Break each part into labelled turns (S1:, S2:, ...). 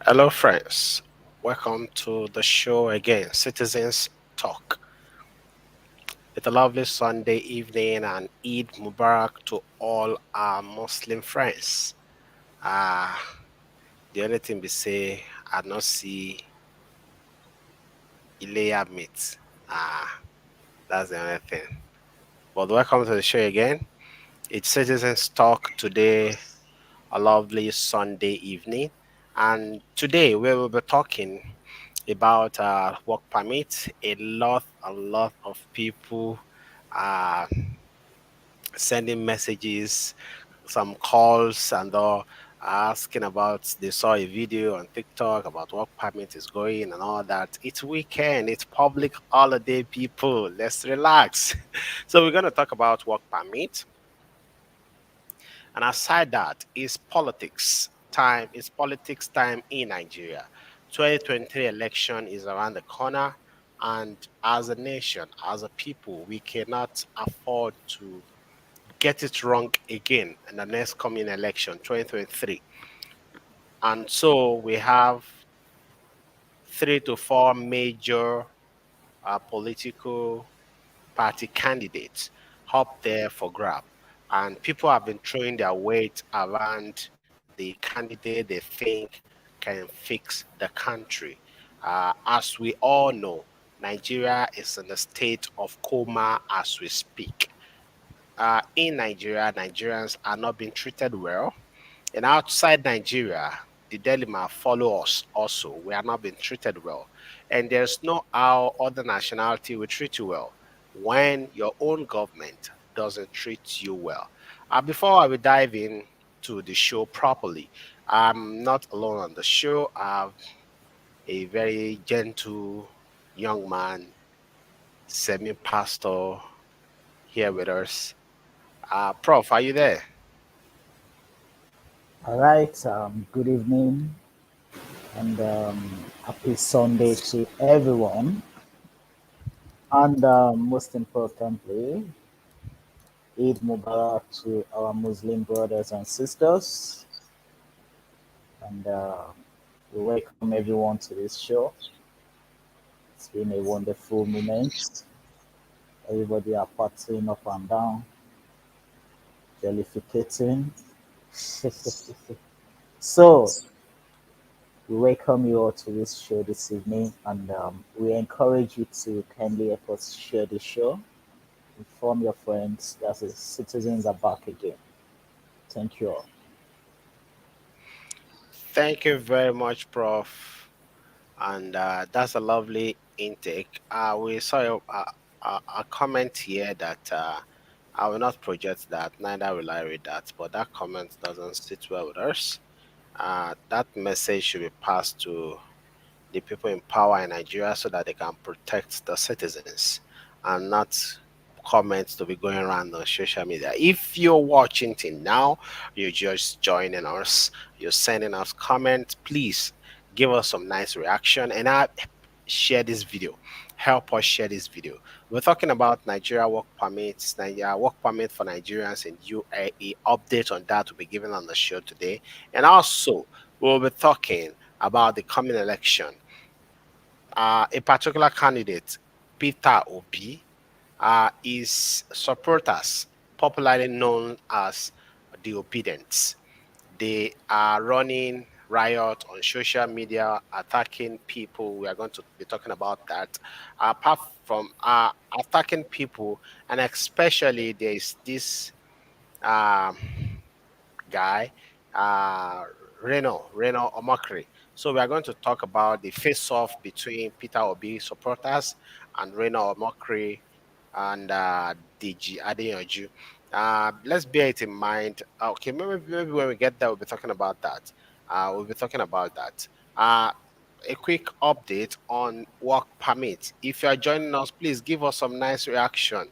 S1: Hello, friends. Welcome to the show again, Citizens Talk. It's a lovely Sunday evening and Eid Mubarak to all our Muslim friends. Ah, the only thing we say, I not see Ileya meat. That's the only thing. But welcome to the show again. It's Citizens Talk today, a lovely Sunday evening. And today we will be talking about work permit. A lot of people are sending messages, some calls, and all asking about. They saw a video on TikTok about work permit is going and all that. It's weekend. It's public holiday, people. Let's relax. So we're gonna talk about work permit, and aside that is politics time. It's politics time in Nigeria. 2023 election is around the corner, and as a nation, as a people, we cannot afford to get it wrong again in the next coming election, 2023. And so we have 3 to 4 major political party candidates up there for grab. And people have been throwing their weight around the candidate they think can fix the country. As we all know, Nigeria is in a state of coma as we speak. In Nigeria, Nigerians are not being treated well. And outside Nigeria, the dilemma follow us also. We are not being treated well. And there's no how other nationality will treat you well when your own government doesn't treat you well. Before I will dive in to the show properly, I'm not alone on the show. I have a very gentle young man, semi-pastor here with us. Prof, are you there?
S2: All right. Good evening and happy Sunday to everyone. And most importantly, Eid Mubarak to our Muslim brothers and sisters. And we welcome everyone to this show. It's been a wonderful moment. Everybody are partying up and down, jellificating. So, we welcome you all to this show this evening, and we encourage you to kindly help us share the show, inform your friends that the citizens are back again. Thank you all.
S1: Thank you very much, Prof. And that's a lovely intake. We saw a comment here that I will not project that, neither will I read that, but that comment doesn't sit well with us. That message should be passed to the people in power in Nigeria so that they can protect the citizens and not comments to be going around on social media. If you're watching till now, you're just joining us, you're sending us comments, please give us some nice reaction and share this video. Help us share this video. We're talking about Nigeria work permits, Nigeria work permit for Nigerians in UAE. Update on that will be given on the show today. And also, we'll be talking about the coming election. A particular candidate, Peter Obi, his supporters, popularly known as the Obedients, they are running riot on social media, attacking people. We are going to be talking about that. Apart from attacking people, and especially there is this um, guy, uh, Reno OMOKRI. So we are going to talk about the face-off between Peter Obi supporters and Reno OMOKRI and DEJI ADEYANJU. Let's bear it in mind. Okay, maybe when we get there, we'll be talking about that. We'll be talking about that. A quick update on work permit. If you are joining us, please give us some nice reaction.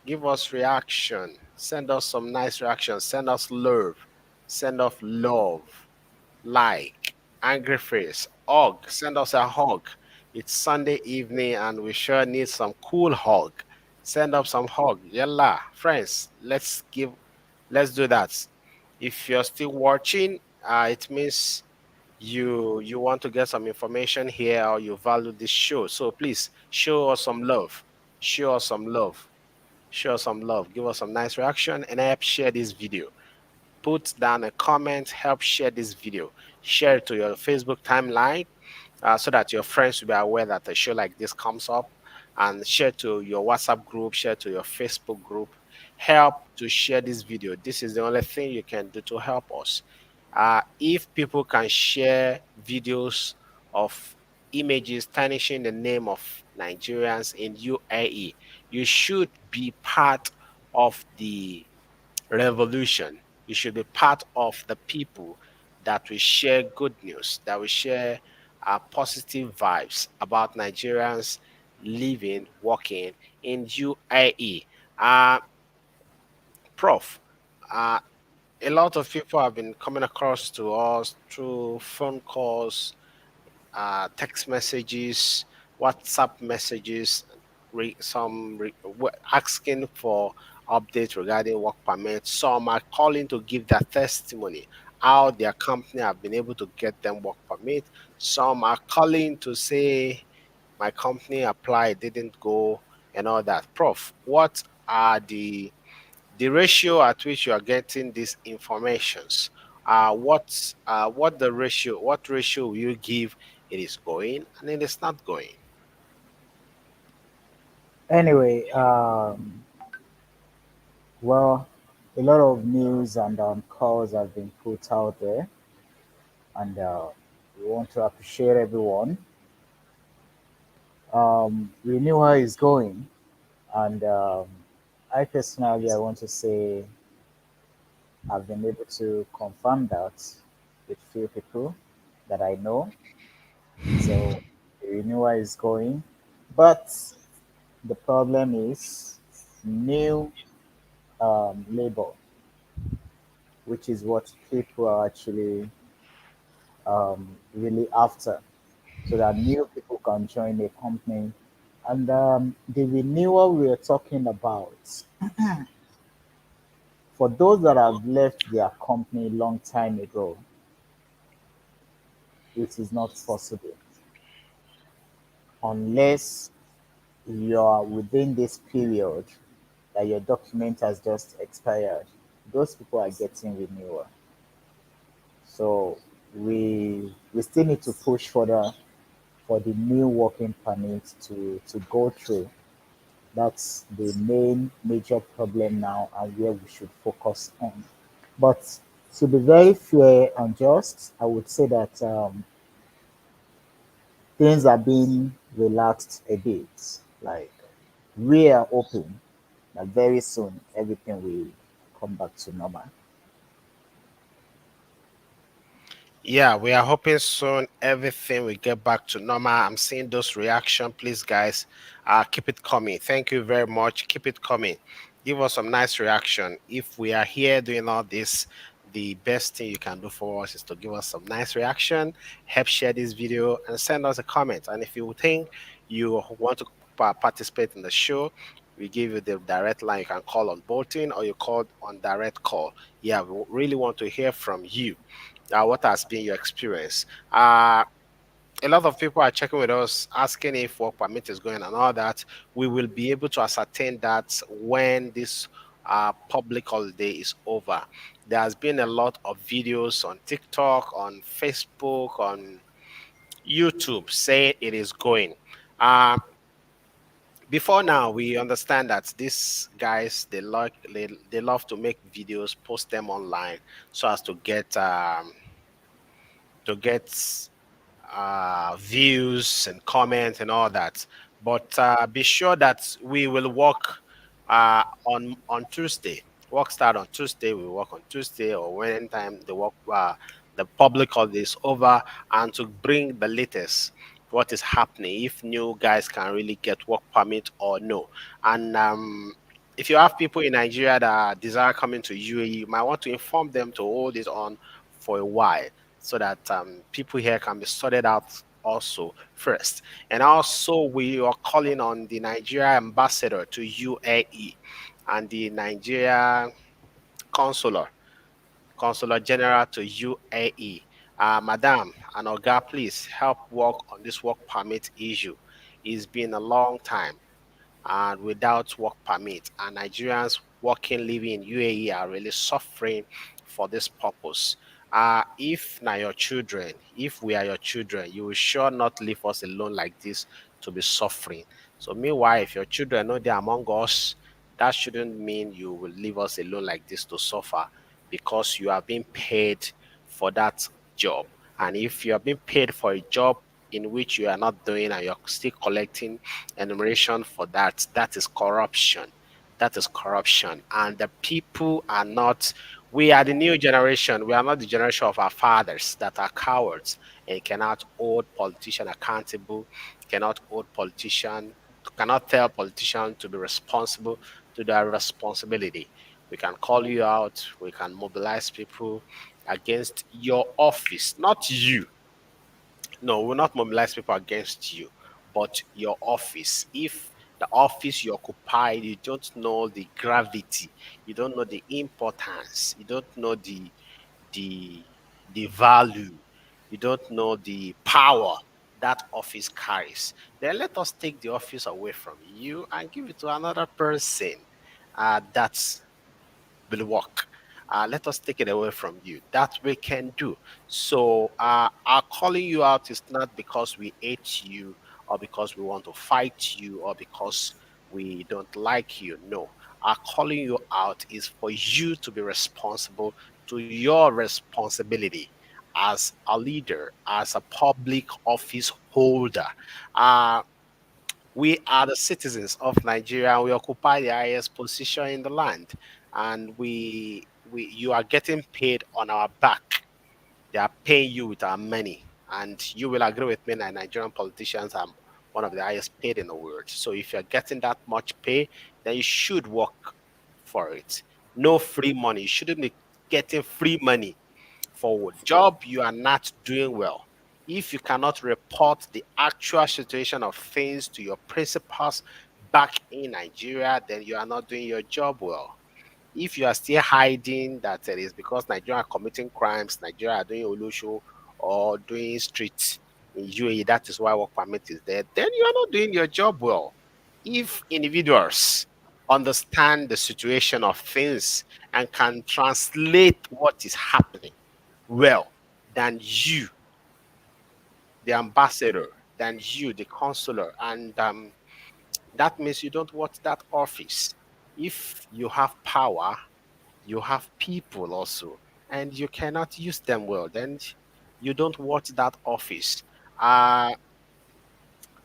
S1: Give us reaction. Send us some nice reaction. Send us love. Send us love. Like. Angry face. Hug. Send us a hug. It's Sunday evening and we sure need some cool hug. Send up some hug. Yalla. Friends, let's do that. If you're still watching, it means you want to get some information here, or you value this show. So please show us some love. Show us some love. Show us some love. Give us some nice reaction and help share this video. Put down a comment, help share this video. Share it to your Facebook timeline, so that your friends will be aware that a show like this comes up, and share to your WhatsApp group, share to your Facebook group. Help to share this video. This is the only thing you can do to help us. If people can share videos of images tarnishing the name of Nigerians in UAE, you should be part of the revolution. You should be part of the people that will share good news, that will share positive vibes about Nigerians living, working in UAE. Uh, Prof, uh, a lot of people have been coming across to us through phone calls, text messages, WhatsApp messages, asking for updates regarding work permits. Some are calling to give their testimony how their company have been able to get them work permit. Some are calling to say my company applied, didn't go, and all that. Prof, what are the ratio at which you are getting these informations? What ratio will you give it is going and it is not going?
S2: Anyway, well, a lot of news and calls have been put out there, and we want to appreciate everyone. We knew how it's going, and I personally, I want to say I've been able to confirm that with few people that I know. So we knew how it's going, but the problem is new labor, which is what people are actually really after, so that new people can join the company. And the renewal we're talking about, for those that have left their company long time ago, it is not possible unless you are within this period that your document has just expired. Those people are getting renewal. So we still need to push further for the new working permit to go through. That's the main major problem now and where we should focus on. But to be very fair and just, I would say that things are being relaxed a bit. Like we are open that very soon everything will come back to normal.
S1: Yeah, we are hoping soon everything will get back to normal. I'm seeing those reaction. Please, guys, keep it coming. Thank you very much. Keep it coming. Give us some nice reaction. If we are here doing all this, the best thing you can do for us is to give us some nice reaction, help share this video, and send us a comment. And if you think you want to participate in the show, we give you the direct line. You can call on Bolton or you call on direct call. Yeah, we really want to hear from you. What has been your experience? A lot of people are checking with us, asking if work permit is going and all that. We will be able to ascertain that when this public holiday is over. There has been a lot of videos on TikTok, on Facebook, on YouTube saying it is going. Uh, Before now, we understand that these guys they love to make videos, post them online so as to get views and comments and all that. But be sure that we will work on Tuesday. Work start on Tuesday. We work on Tuesday or when time the public holiday is over, and to bring the latest what is happening, if new guys can really get work permit or no. And if you have people in Nigeria that desire coming to UAE, you might want to inform them to hold it on for a while so that people here can be sorted out also first. And also, we are calling on the Nigeria ambassador to UAE and the Nigeria consular, consular general to UAE. Madam and Oga, please help work on this work permit issue. It's been a long time and without work permit. And Nigerians working, living in UAE are really suffering for this purpose. If now your children, if we are your children, you will sure not leave us alone like this to be suffering. So meanwhile, if your children know they're among us, that shouldn't mean you will leave us alone like this to suffer because you are being paid for that job. And if you are being paid for a job in which you are not doing and you're still collecting enumeration for that, that is corruption. That is corruption. And the people are not, we are the new generation. We are not the generation of our fathers that are cowards and cannot hold politician accountable, cannot hold politician, cannot tell politician to be responsible to their responsibility. We can call you out, we can mobilize people against your office, not you. No, we'll not mobilize people against you, but your office. If the office you occupy, you don't know the gravity, you don't know the importance, you don't know the the value, you don't know the power that office carries, then let us take the office away from you and give it to another person. That's will work. Let us take it away from you. That we can do. So, our calling you out is not because we hate you or because we want to fight you or because we don't like you. No, our calling you out is for you to be responsible to your responsibility as a leader, as a public office holder. Uh, we are the citizens of Nigeria and we occupy the highest position in the land. And we you are getting paid on our back. They are paying you with our money. And you will agree with me that Nigerian politicians are one of the highest paid in the world. So if you're getting that much pay, then you should work for it. No free money. You shouldn't be getting free money for a job you are not doing well. If you cannot report the actual situation of things to your principals back in Nigeria, then you are not doing your job well. If you are still hiding that it is because Nigeria are committing crimes, Nigeria are doing Olusho or doing streets in UAE, that is why work permit is there, then you are not doing your job well. If individuals understand the situation of things and can translate what is happening well than you, the ambassador, than you, the consular, and that means you don't want that office. If you have power, you have people also, and you cannot use them well, then you don't want that office. Uh,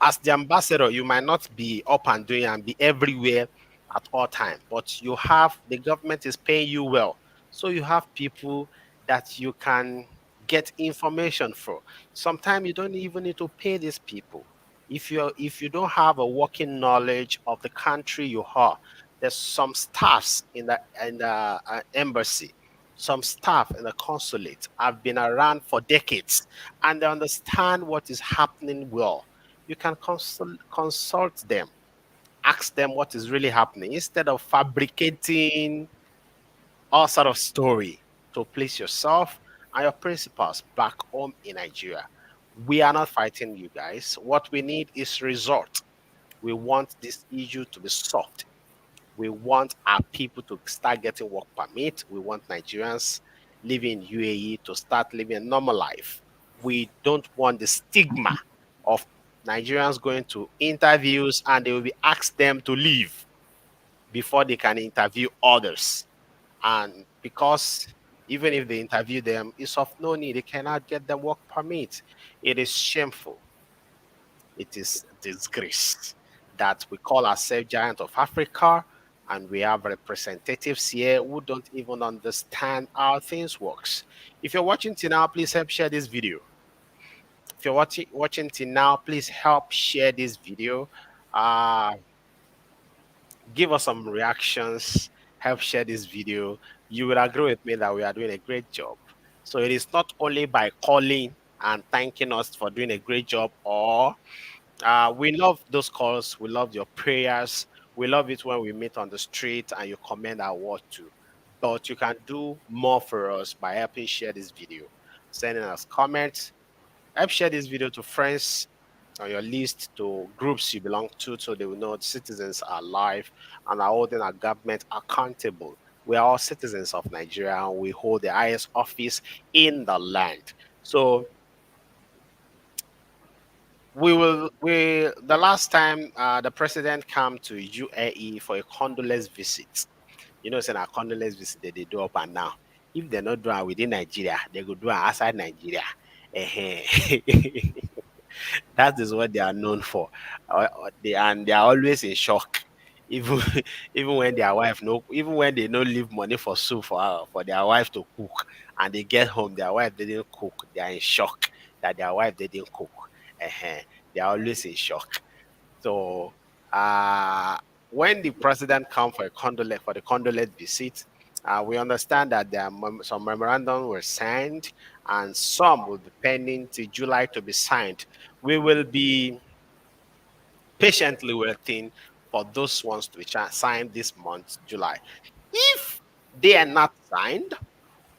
S1: as the ambassador, you might not be up and doing and be everywhere at all time, but you have the government is paying you well, so you have people that you can get information from. Sometimes you don't even need to pay these people. If you don't have a working knowledge of the country you are, there's some staffs in the embassy, some staff in the consulate have been around for decades and they understand what is happening well. You can consult them, ask them what is really happening instead of fabricating all sort of story to please yourself and your principals back home in Nigeria. We are not fighting you guys. What we need is result. We want this issue to be solved. We want our people to start getting work permit. We want Nigerians living in UAE to start living a normal life. We don't want the stigma of Nigerians going to interviews and they will be asked them to leave before they can interview others. And because even if they interview them, it's of no need. They cannot get the work permit. It is shameful. It is disgrace that we call ourselves giant of Africa and we have representatives here who don't even understand how things works. If you're watching till now, please help share this video. If you're watching till now, please help share this video. Uh, Give us some reactions, help share this video. You will agree with me that we are doing a great job. So it is not only by calling and thanking us for doing a great job or we love those calls. We love your prayers. We love it when we meet on the street and you comment our word too. But you can do more for us by helping share this video. sending us comments. Help share this video to friends on your list, to groups you belong to, so they will know citizens are alive and are holding our government accountable. We are all citizens of Nigeria and we hold the highest office in the land. So we the last time the president came to UAE for a condolence visit. You know, saying a condolence visit that they do up and down. If they're not doing it within Nigeria, they go do it outside Nigeria. Ehen. That is what they are known for. And they are always in shock. Even even when their wife no, even when they no leave money for soup for their wife to cook, and they get home, their wife didn't cook. They are in shock that their wife didn't cook. Ehen. They are always in shock. So uh, when the president come for the condolence visit, we understand that there are some memorandums were signed and some will be pending till July to be signed. We will be patiently waiting for those ones to be signed this month, July. If they are not signed,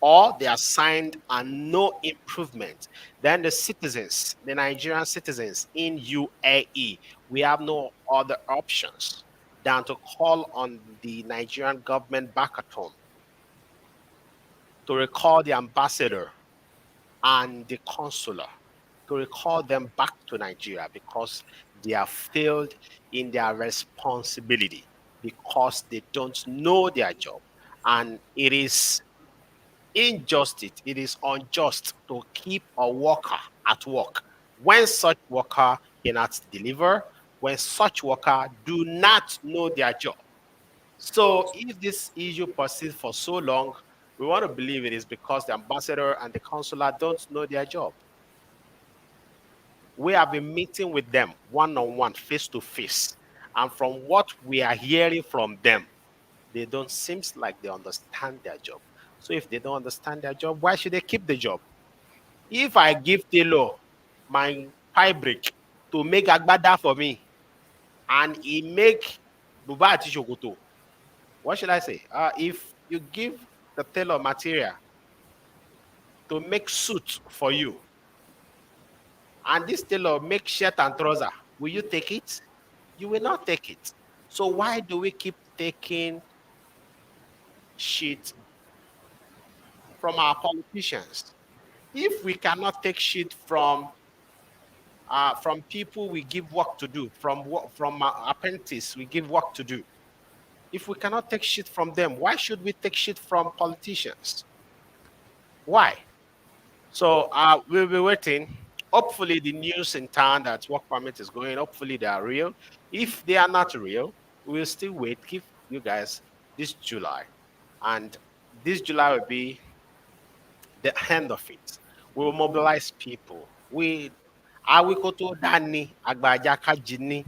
S1: or they are signed and no improvement, then the citizens, the Nigerian citizens in UAE, we have no other options than to call on the Nigerian government back at home to recall the ambassador and the consular, to recall them back to Nigeria because they have failed in their responsibility, because they don't know their job. And it is injustice, it is unjust to keep a worker at work when such worker cannot deliver, when such worker do not know their job. So if this issue persists for so long, we want to believe it is because the ambassador and the consular don't know their job. We have been meeting with them one on one, face to face, and from what we are hearing from them, they don't seem like they understand their job. So if they don't understand their job, why should they keep the job? If I give Taylor my fabric to make agbada for me and he make buba ati shokoto, what should I say? If you give the tailor material to make suit for you and this tailor make shirt and trouser, will you take it? You will not take it. So why do we keep taking shit from our politicians? If we cannot take shit from people we give work to do, from our apprentices we give work to do. If we cannot take shit from them, why should we take shit from politicians? Why? So we'll be waiting. Hopefully, the news in town that work permit is going. Hopefully, they are real. If they are not real, we'll still wait. Give you guys this July, and this July will be the end of it. We will mobilize people. We Awikoto Dani Agbajaka Jini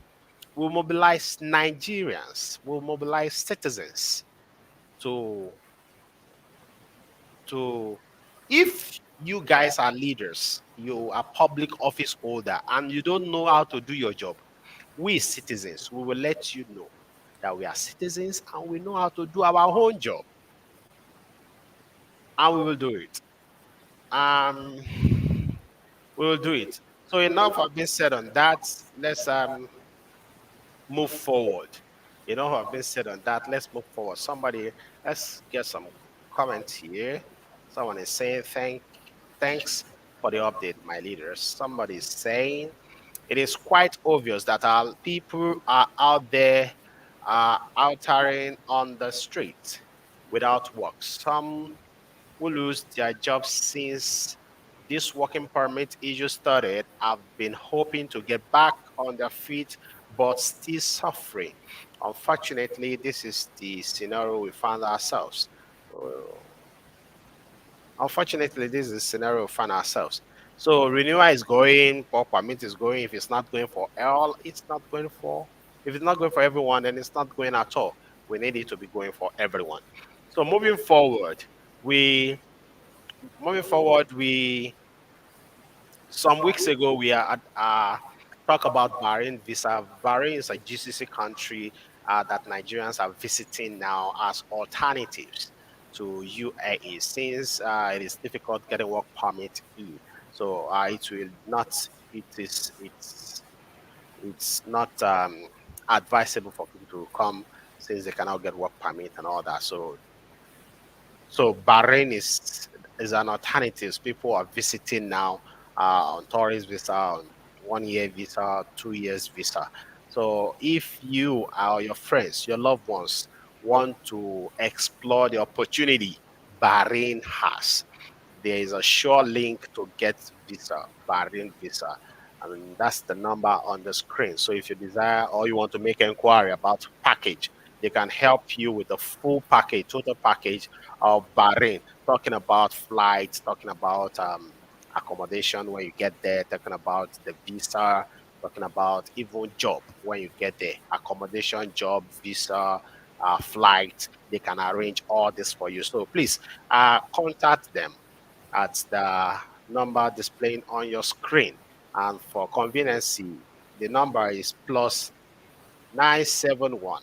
S1: will mobilize Nigerians, will mobilize citizens to to if you guys are leaders, you are public office holder, and you don't know how to do your job, we citizens, we will let you know that we are citizens and we know how to do our own job, and we will do it. Um, we will do it. So enough have been said on that. Let's move forward. Enough have been said on that. Let's move forward. Somebody, let's get some comments here. Someone is saying thanks for the update, my leaders. Somebody is saying it is quite obvious that our people are out there altering on the street without work. Some will lose their jobs since this working permit issue started. Have been hoping to get back on their feet, but still suffering. Unfortunately, this is the scenario we found ourselves. Uh, Unfortunately, this is the scenario we find ourselves. So renewal is going, work permit is going. If it's not going for all, it's not going for. If it's not going for everyone, then it's not going at all. We need it to be going for everyone. So we moving forward, we some weeks ago we are talk about Bahrain visa. Bahrain is a GCC country that Nigerians are visiting now as alternatives. to UAE since it is difficult getting work permit in. So it will not. It is. It's not advisable for people to come since they cannot get work permit and all that. So Bahrain is an alternative. People are visiting now on tourist visa, on 1 year visa, 2 years visa. So if you or your friends, your loved ones want to explore the opportunity Bahrain has, there is a sure link to get visa, Bahrain visa. And that's the number on the screen. So if you desire or you want to make inquiry about package, they can help you with the full package, total package of Bahrain, talking about flights, talking about accommodation when you get there, talking about the visa, talking about even job when you get there, accommodation, job, visa, flight. They can arrange all this for you. So please contact them at the number displaying on your screen. And for convenience, the number is plus 971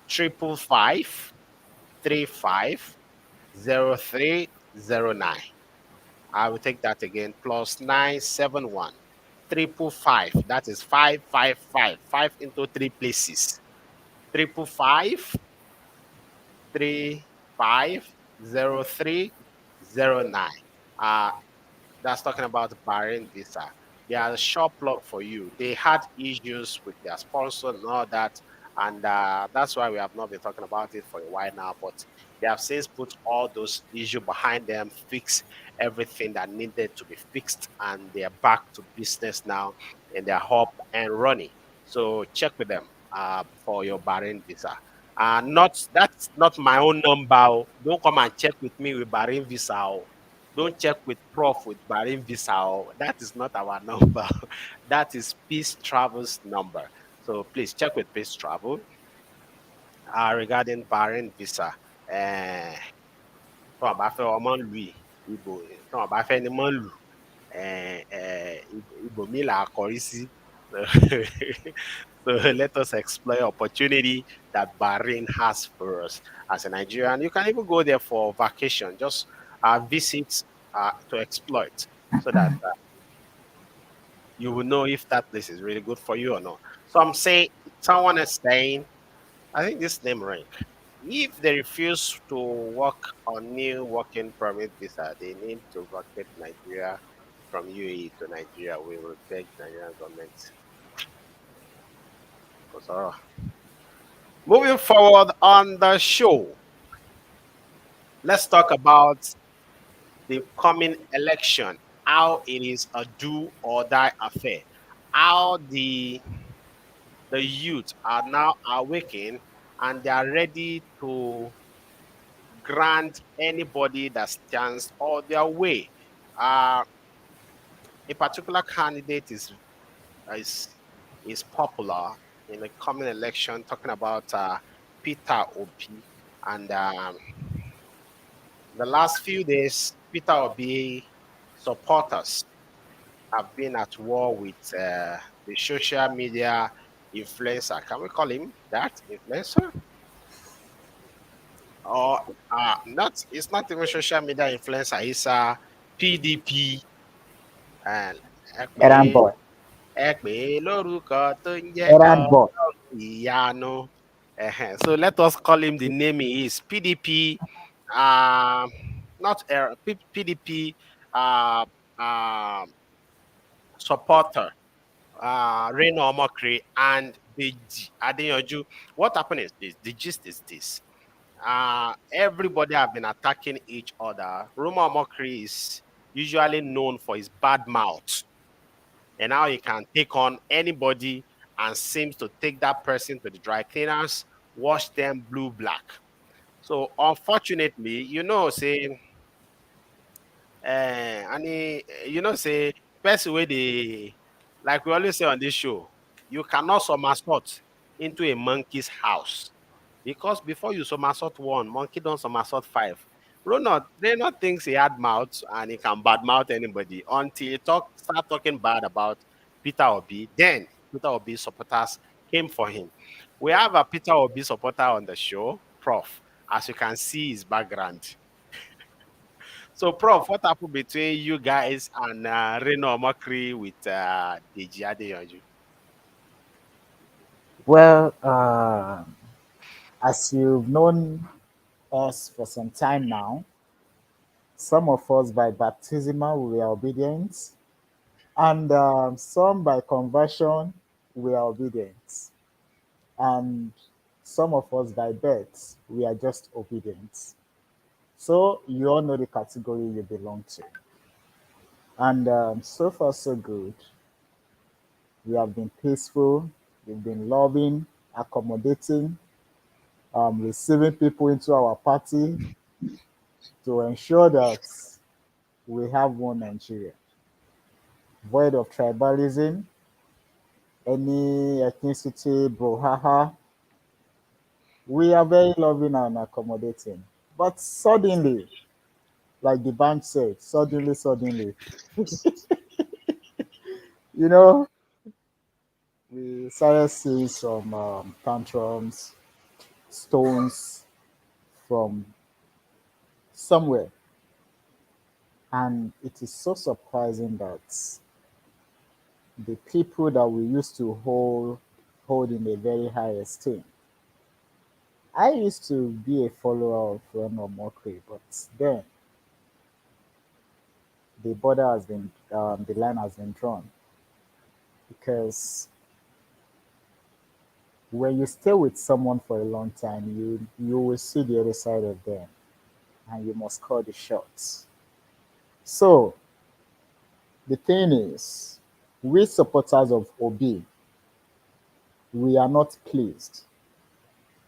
S1: 555 350309. I will take that again. Plus 971 555. That is 555. Five into three places. 555 350309. Uh, that's talking about Bahrain visa. They are a short plug for you. They had issues with their sponsor and all that, and that's why we have not been talking about it for a while now. But they have since put all those issues behind them, fix everything that needed to be fixed, and they are back to business now, and they're up and running. So check with them for your Bahrain visa. Not that's not my own number. Oh. Don't come and check with me with Bahrain visa. Oh. Don't check with Prof with Bahrain visa. Oh. That is not our number. That is Peace Travel's number. So please check with Peace Travel regarding Bahrain visa. Uh, Tí wọ́n bá fẹ́ ọmọ ń lù yìí, ìbò tí wọ́n bá fẹ́ ni mọ́ ń lù ibòmíì là á kọrí sí. So let us explore opportunity that Bahrain has for us as a Nigerian. You can even go there for vacation, just visit to exploit so that you will know if that place is really good for you or not. So I'm saying, someone is saying, I think this name rank. If they refuse to work on new working permit visa, they need to vacate Nigeria from UAE to Nigeria. We will beg Nigerian government. Moving forward on the show, let's talk about the coming election, how it is a do or die affair, how the youth are now awakened and they are ready to grant anybody that stands on their way. Uh, a particular candidate is is popular in the coming election, talking about Peter Obi. And the last few days, Peter Obi supporters have been at war with the social media influencer. Can we call him that influencer? Or not? It's not even social media influencer. It's a PDP. And
S2: Errand boy.
S1: ẹ pè é lórúkọ tó ń jẹ́
S2: Errand boy.
S1: Ọlọ́run ìyanu. So let us call him the name he is. PDP, not PDP uh, uh, supporter, RENO OMOKRI and DEJI ADEYANJU. What happened is this, the gist is this. Everybody have been attacking each other. RENO OMOKRI is usually known for his bad mouth. And now he can take on anybody and seems to take that person to the dry cleaners, wash them blue black. So unfortunately, say say person where they, like we always say on this show, you cannot somersault into a monkey's house. Because before you somersault one, monkey don't somersault five. Ronald thinks he had mouth and he can badmouth anybody until he start talking bad about Peter Obi. Then Peter Obi supporters came for him. We have a Peter Obi supporter on the show, Prof. as you can see his background. So, Prof, what happened between you guys and Reno Omakri with DEJI Adeyanju?
S2: Well, as you've known us for some time now, some of us by baptismal we are obedient, and some by conversion we are obedient, and some of us by birth we are just obedient. So you all know the category you belong to, and so far so good. We have been peaceful, we've been loving, accommodating, receiving people into our party to ensure that we have one Nigeria, void of tribalism, any ethnicity, brouhaha. We are very loving and accommodating. But suddenly, like the band said, suddenly, you know, we started seeing some tantrums, stones from somewhere. And it is so surprising that the people that we used to hold in a very high esteem. I used to be a follower of RENO OMOKRI, but then the line has been drawn because when you stay with someone for a long time, you will see the other side of them, and you must call the shots. So the thing is, we supporters of OB, we are not pleased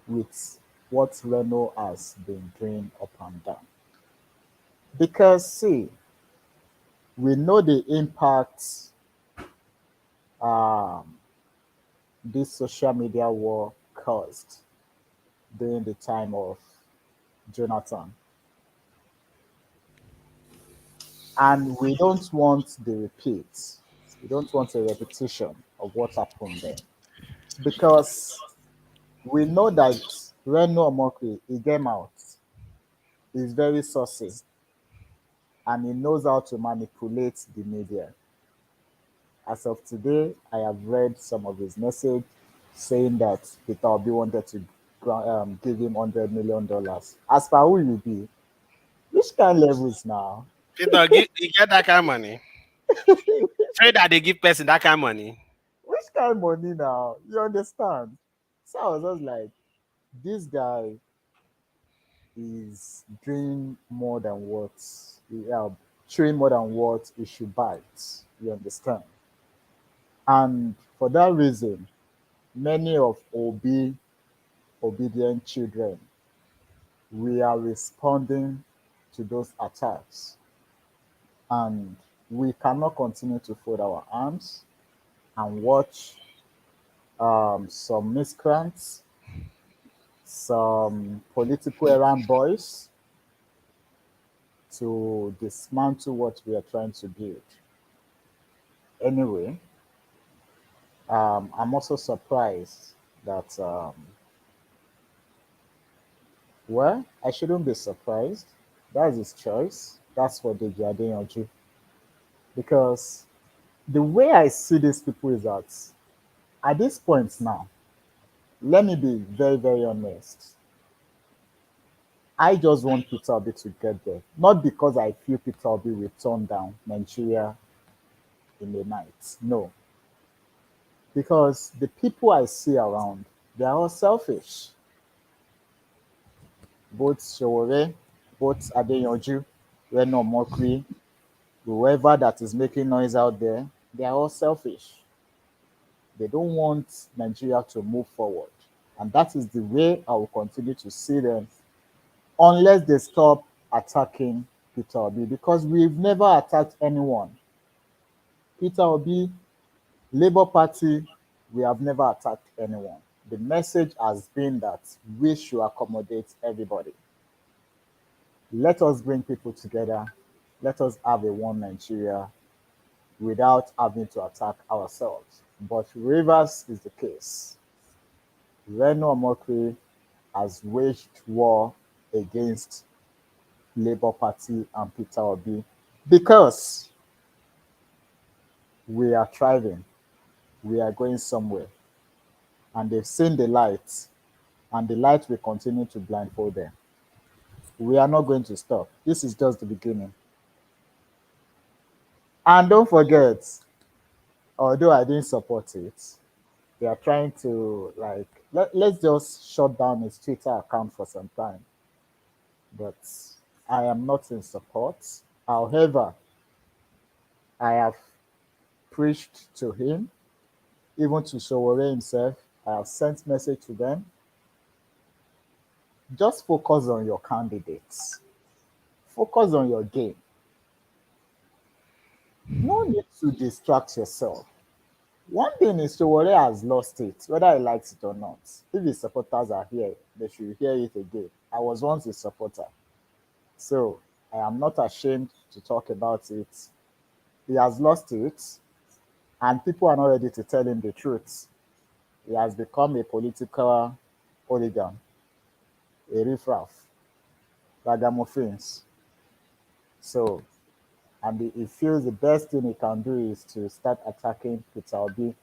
S2: with what Reno has been doing up and down. Because, see, we know the impact um, this social media war caused during the time of Jonathan. And we don't want the repeat. We don't want a repetition of what happened then. Because we know that Reno Omokri, he came out, is very saucy and he knows how to manipulate the media. As of today, I have read some of his message saying that Peter Obi wanted to give him $100 million. As per who you be, which kind of levels now?
S1: Peter, you get that kind of money. Pray that they give person that kind of money.
S2: Which kind of money now? You understand? So I was just like, this guy is doing more than what, yeah, showing more than what he should bite. You understand? And for that reason, many of obedient children, we are responding to those attacks. And we cannot continue to fold our arms and watch some miscreants, some political errand boys to dismantle what we are trying to build. Anyway, I'm also surprised that, well, I shouldn't be surprised. That's his choice. That's for the Adeyanju. Because the way I see these people is that at this point now, let me be very, very honest. I just want Peter Obi to get there. Not because I feel Peter Obi will turn down Nigeria in the night. No. Because the people I see around, they are all selfish. Both Showore, both Adeyanju, Reno Mokri, whoever that is making noise out there, they are all selfish. They don't want Nigeria to move forward. And that is the way I will continue to see them unless they stop attacking Peter Obi because we've never attacked anyone. Peter Obi, Labour Party, we have never attacked anyone. The message has been that we should accommodate everybody. Let us bring people together. Let us have a one Nigeria without having to attack ourselves. But reverse is the case. Reno Omokri has waged war against Labour Party and Peter Obi because we are thriving, we are going somewhere, and they've seen the light, and the light will continue to blindfold them. We are not going to stop. This is just the beginning. And don't forget, although I didn't support it, they are trying to like let's just shut down his Twitter account for some time. But I am not in support. However, I have preached to him, even to Sowore himself. I have sent message to them. Just focus on your candidates. Focus on your game. No need to distract yourself. One thing is Sowore has lost it, whether he likes it or not. If his supporters are here, they should hear it again. I was once a supporter, so I am not ashamed to talk about it. He has lost it, and people are not ready to tell him the truth. He has become a political hooligan, a riffraff, ragamuffins. So, and he feels the best thing he can do is to start attacking Peter Obi.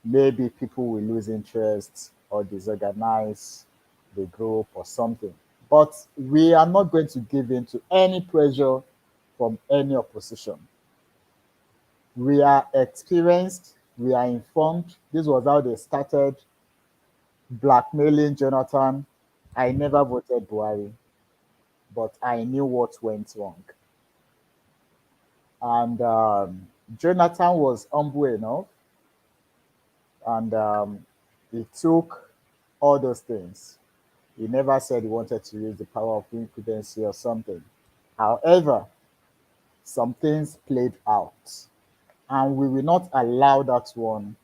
S2: Maybe people will lose interest or disorganize the group or something. But we are not going to give in to any pressure from any opposition. We are experienced, we are informed. This was how they started blackmailing Jonathan. I never voted Buhari, but I knew what went wrong. And Jonathan was humble enough, and he took all those things. He never said he wanted to use the power of impudency or something. However, some things played out, and we will not allow that one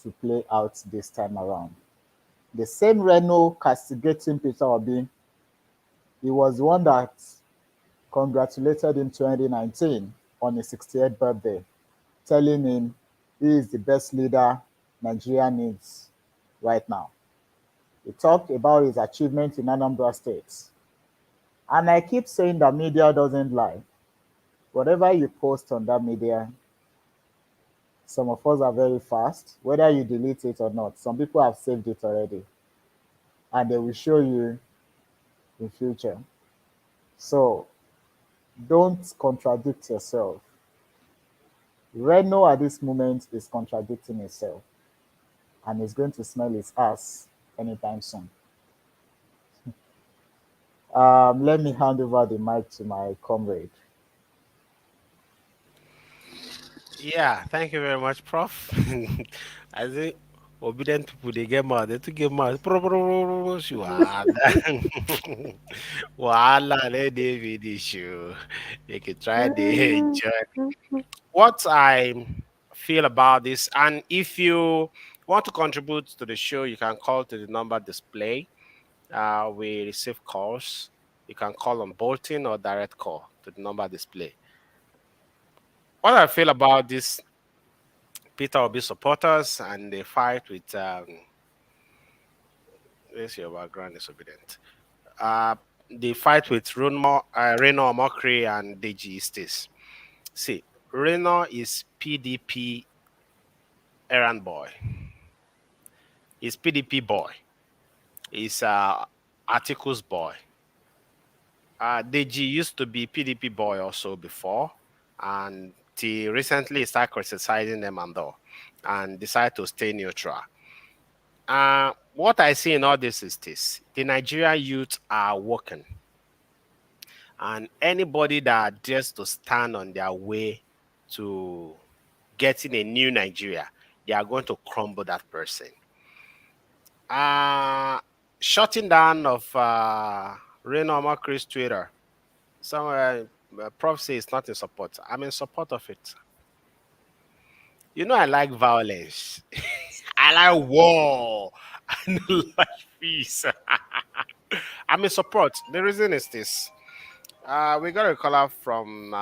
S2: to play out this time around. The same Reno castigating Peter Obi, he was the one that congratulated him 2019 on his 68th birthday, telling him he is the best leader Nigeria needs right now. He talked about his achievement in Anambra State. And I keep saying that media doesn't lie. Whatever you post on that media, some of us are very fast, whether you delete it or not. Some people have saved it already, and they will show you in future. So don't contradict yourself. Reno at this moment is contradicting himself, and is going to smell his ass anytime soon. Let me hand over the mic to my comrade.
S1: Yeah, thank you very much, Prof. I think obedient people they get mad. They to get mad. Wahala, let David issue. They can try the enjoy. What I feel about this, and if you want to contribute to the show, you can call to the number display. We receive calls. You can call on Bolton or direct call to the number display. What I feel about this Peter Obi supporters and they fight with where's your background is obedient. Uh they fight with Reno Omokri and DEJI Estes. See, Reno is PDP errand boy. He's PDP boy. He's Articles boy. DG used to be PDP boy also before, and he recently started criticizing them and all, and decided to stay neutral. What I see in all this is this: the Nigerian youth are working, and anybody that dares to stand on their way to getting a new Nigeria, they are going to crumble that person. Uh Shutting down of Reno Makri's Twitter. Some prof say it's not in support. I'm in support of it. You know, I like violence. I like war. I don't like peace. I'm in support. The reason is this. We got a caller from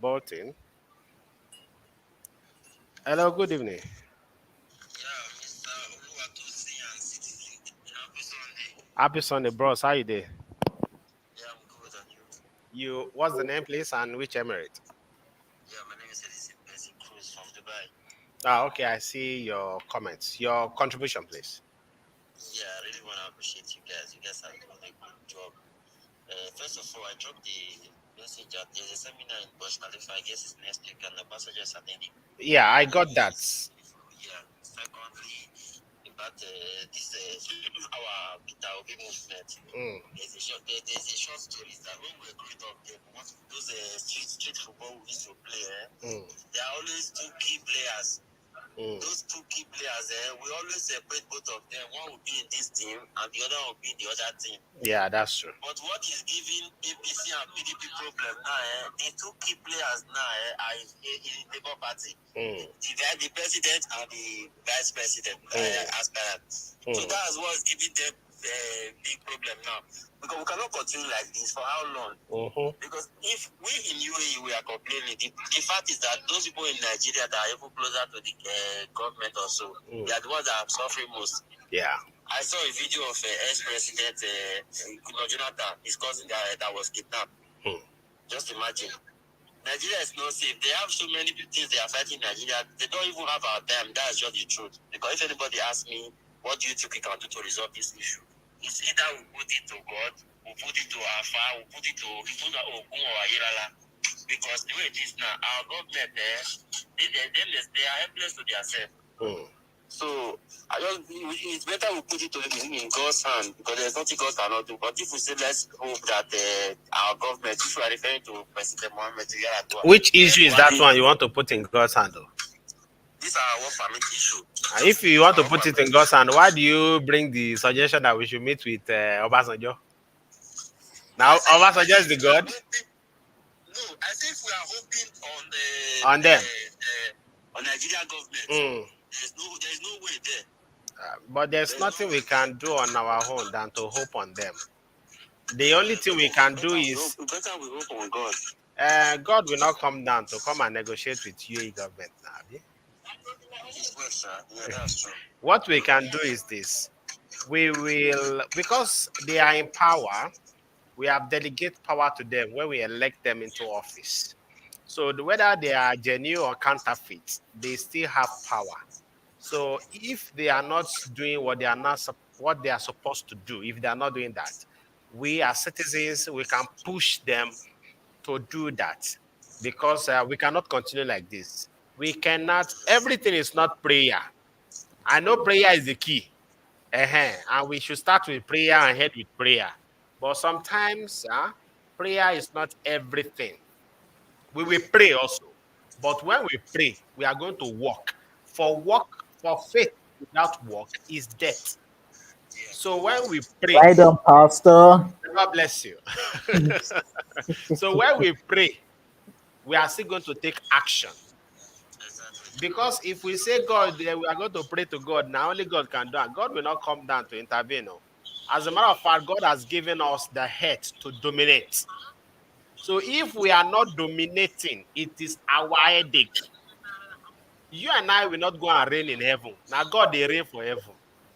S1: Bolton. Hello, good evening. Happy Sunday, bros. How you doing?
S3: Yeah, I'm good. And you?
S1: What's the name, please, and which emirate?
S3: Yeah, my name is Edison Cruz from Dubai.
S1: Ah, okay. I see your comments. Your contribution, please.
S3: Yeah, I really want to appreciate you guys. You guys are doing a good job. First of all, I dropped the message that there's a seminar in Burj Khalifa. I guess it's next week, and the passenger is attending.
S1: Yeah, I got that.
S3: Yeah. Secondly, about this our Peter Obi movement,
S1: Mm,
S3: there's a short story that when we were growing up, those street football we used to play,
S1: mm,
S3: there are always two key players.
S1: mm.
S3: Those two key players, we always separate both of them. One will be in this team, and the other will be in the other team.
S1: Yeah, that's true.
S3: But what is giving APC and PDP problem now? The two key players now are in the Labour Party.
S1: Mm,
S3: The president and the vice president aspirant. So
S1: mm.
S3: that's what's giving them big problem now. Because we cannot continue like this for how long?
S1: Mm-hmm.
S3: Because if we in UAE we are complaining, the fact is that those people in Nigeria that are even closer to the government also, they are the ones that are suffering most.
S1: Yeah.
S3: I saw a video of ex-president Jonathan, his cousin that was kidnapped.
S1: Mm.
S3: Just imagine. Nigeria is not safe. They have so many things they are fighting in Nigeria. They don't even have our time. That's just the truth. Because if anybody asks me, what do you think we can do to resolve this issue? It's either we put it to God, we put it to Afa, we put it to even Ogun or Ayirala. Because the way it is now, our government, they are helpless to themselves.
S1: Mm.
S3: So it's better we put it in God's hand because there's nothing God cannot do. But if we say let's hope that our government, if we are referring to President Mohammed Yar'Adua,
S1: Which issue is that one you want to put in God's hand?
S3: these are work permit issue.
S1: If you want to put it in God's hand, why do you bring the suggestion that we should meet with Obasanjo? Now, Obasanjo is the God.
S3: No, I say if we are hoping
S1: On them.
S3: On Nigerian government,
S1: Mm.
S3: there's no way there.
S1: But there's nothing we can do on our own than to hope on them. The only thing we can do is
S3: better we hope on God.
S1: God will not come down to come and negotiate with UAE government now.
S3: Well, sir. Yeah, that's true.
S1: What we can do is this. We will, because they are in power, we have delegate power to them when we elect them into office. So whether they are genuine or counterfeit, they still have power. So if they are not doing what they are not what they are supposed to do, if they are not doing that, we as citizens we can push them to do that because we cannot continue like this. We cannot. Everything is not prayer. I know prayer is the key, and we should start with prayer and head with prayer. But sometimes prayer is not everything. We will pray also, but when we pray, we are going to walk. For faith without work is death. So when we pray,
S2: Right on, Pastor.
S1: God bless you. So when we pray, we are still going to take action. Because if we say God, we are going to pray to God, now only God can do it. God will not come down to intervene. No. As a matter of fact, God has given us the head to dominate. So if we are not dominating, it is our headache. You and I will not go and reign in heaven. Now God, they reign for heaven.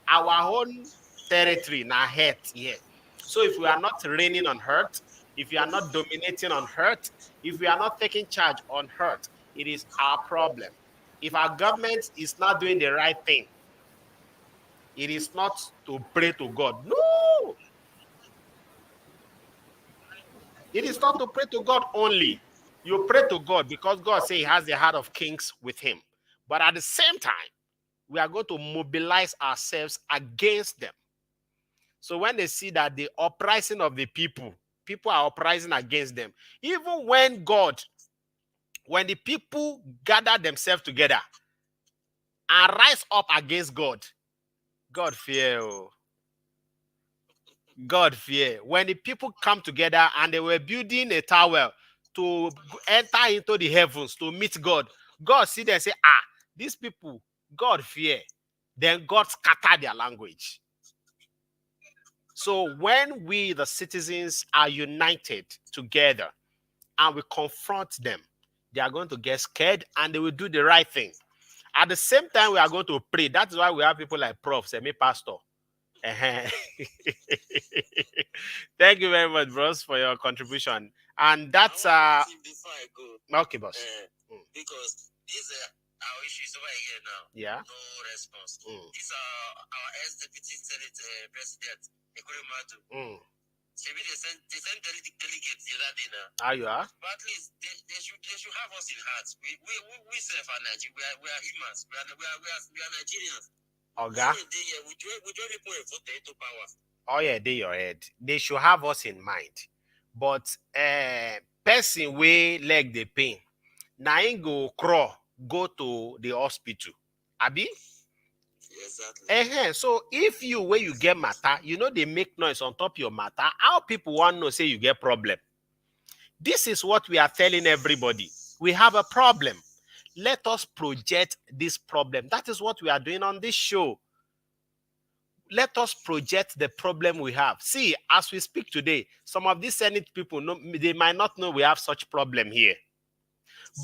S1: Our own territory, now earth here. So if we are not reigning on earth, if we are not dominating on earth, if we are not taking charge on earth, it is our problem. If our government is not doing the right thing, it is not to pray to God. No! It is not to pray to God only. You pray to God because God says he has the heart of kings with him. But at the same time, we are going to mobilize ourselves against them. So when they see that the uprising of the people are uprising against them, even when the people gather themselves together and rise up against God, God fear. God fear. When the people come together and they were building a tower to enter into the heavens to meet God, God see them and say, these people, God fear. Then God scatter their language. So when we, the citizens, are united together and we confront them, they are going to get scared and they will do the right thing. At the same time, we are going to pray. That's why we have people like Prof, Semi Pastor. Uh-huh. Thank you very much, bros, for your contribution. And that's
S3: I want to before I go,
S1: okay, boss.
S3: because these our issues over here now.
S1: Yeah.
S3: No response.
S1: Mm.
S3: These are our ex-deputy Senate President Ekuremadu. Maybe they sent delegates the other day now.
S1: Are you are?
S3: But at least they should have us in heart. We serve our Nigeria. We are humans. We are Nigerians.
S1: Oga.
S3: We join people and vote into power.
S1: Oh yeah, they your head. They should have us in mind. But person way leg the pain. Now go crawl, go to the hospital. Abi?
S3: Exactly.
S1: So if you where you get matter, you know they make noise on top your matter. How people want to say you get problem? This is what we are telling everybody. We have a problem. Let us project this problem. That is what we are doing on this show. Let us project the problem we have. See, as we speak today, some of these Senate people, they might not know we have such problem here.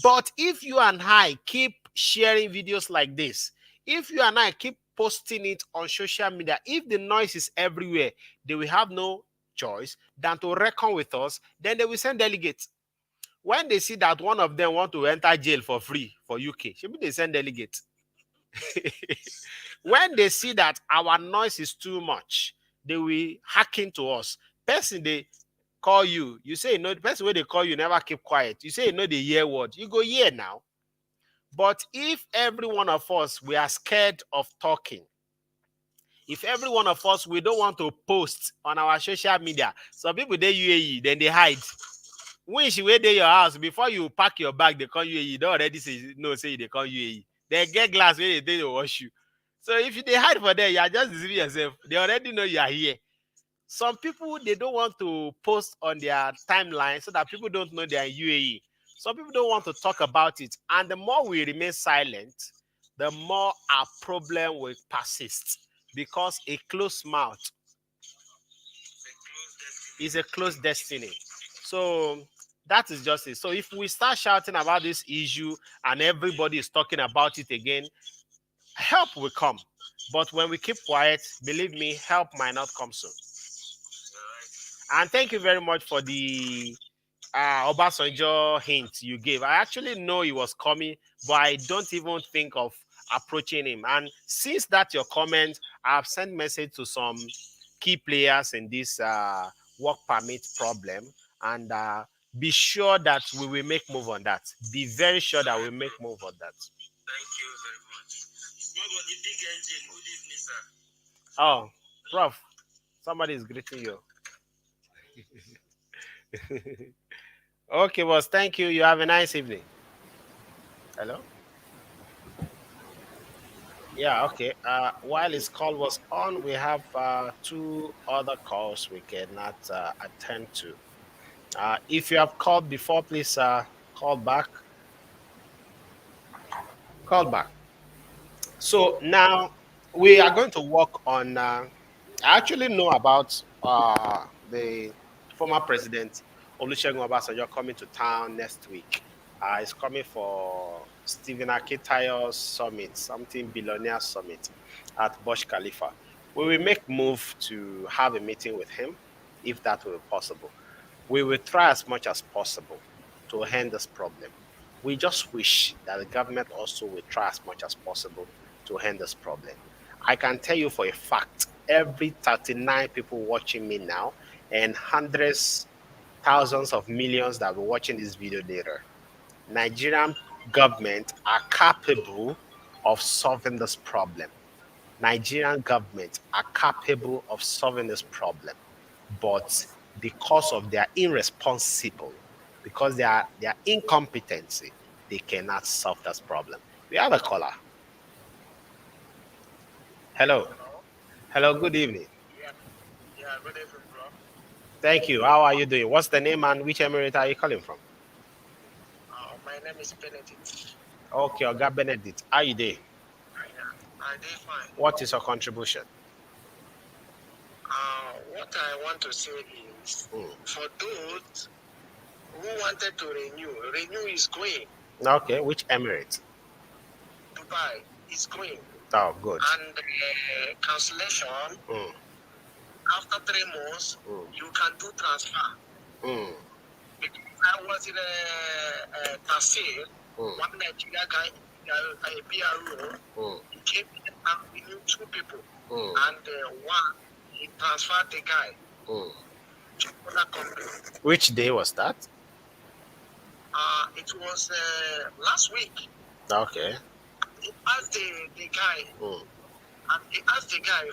S1: But if you and I keep sharing videos like this, if you and I keep posting it on social media, if the noise is everywhere, they will have no choice than to reckon with us. Then they will send delegates. When they see that one of them want to enter jail for free for UK, maybe they send delegates. When they see that our noise is too much, they will hack into us. Person they call you, you say no. The person where they call you never keep quiet. You say no, they hear word. You go hear now. But if every one of us we are scared of talking, if every one of us we don't want to post on our social media, some people they UAE then they hide. When she wait there your house before you pack your bag, they call UAE. You don't already say no, say they call UAE. They get glass where they wash you. So if they hide for there, you are just deceiving yourself. They already know you are here. Some people they don't want to post on their timeline so that people don't know they are in UAE. Some people don't want to talk about it. And the more we remain silent, the more our problem will persist. Because a closed mouth is a closed destiny. So that is just it. So if we start shouting about this issue and everybody is talking about it again, help will come. But when we keep quiet, believe me, help might not come soon. And thank you very much for the Obasanjo hint you gave. I actually know he was coming, but I don't even think of approaching him. And since that's your comment, I've sent message to some key players in this work permit problem, and be sure that we will make move on that. Be very sure that we'll make move on that.
S3: Thank you very much. Small the big engine. Good evening, sir.
S1: Oh, Prof, somebody is greeting you. Okay, boss. Thank you. You have a nice evening. Hello? Yeah, okay. While his call was on, we have two other calls we cannot attend to. If you have called before, please call back. Call back. So now we are going to work on. I actually know about the former president Olusegun Obasanjo coming to town next week. He's coming for Stephen Akitayo's summit, something billionaire summit at Burj Khalifa. We will make move to have a meeting with him, if that will be possible. We will try as much as possible to end this problem. We just wish that the government also will try as much as possible to end this problem. I can tell you for a fact, every 39 people watching me now and hundreds, thousands of millions that will be watching this video later, Nigerian government are capable of solving this problem. Nigerian government are capable of solving this problem, but because of their irresponsible, because their incompetency, they cannot solve this problem. We have a caller. Hello. Hello, good evening.
S3: Yeah, good evening, bro.
S1: Thank you. How are you doing? What's the name and which emirate are you calling from?
S3: My name is Benedict.
S1: Okay, Oga Benedict. How you doing?
S3: I did fine.
S1: What is your contribution?
S3: What I want to say is, for those who wanted to renew is going.
S1: Okay, which emirate?
S3: Dubai is going.
S1: Oh, good.
S3: And cancellation after 3 months,
S1: mm,
S3: you can do transfer.
S1: mm,
S3: Because I was in a Tasir,
S1: mm,
S3: one Nigerian guy, a PRO,
S1: mm,
S3: he came in and we knew two people.
S1: mm,
S3: And one, he transferred the guy
S1: mm.
S3: to another company.
S1: Which day was that?
S3: It was last week.
S1: Okay.
S3: He asked the guy,
S1: Mm,
S3: and he asked the guy,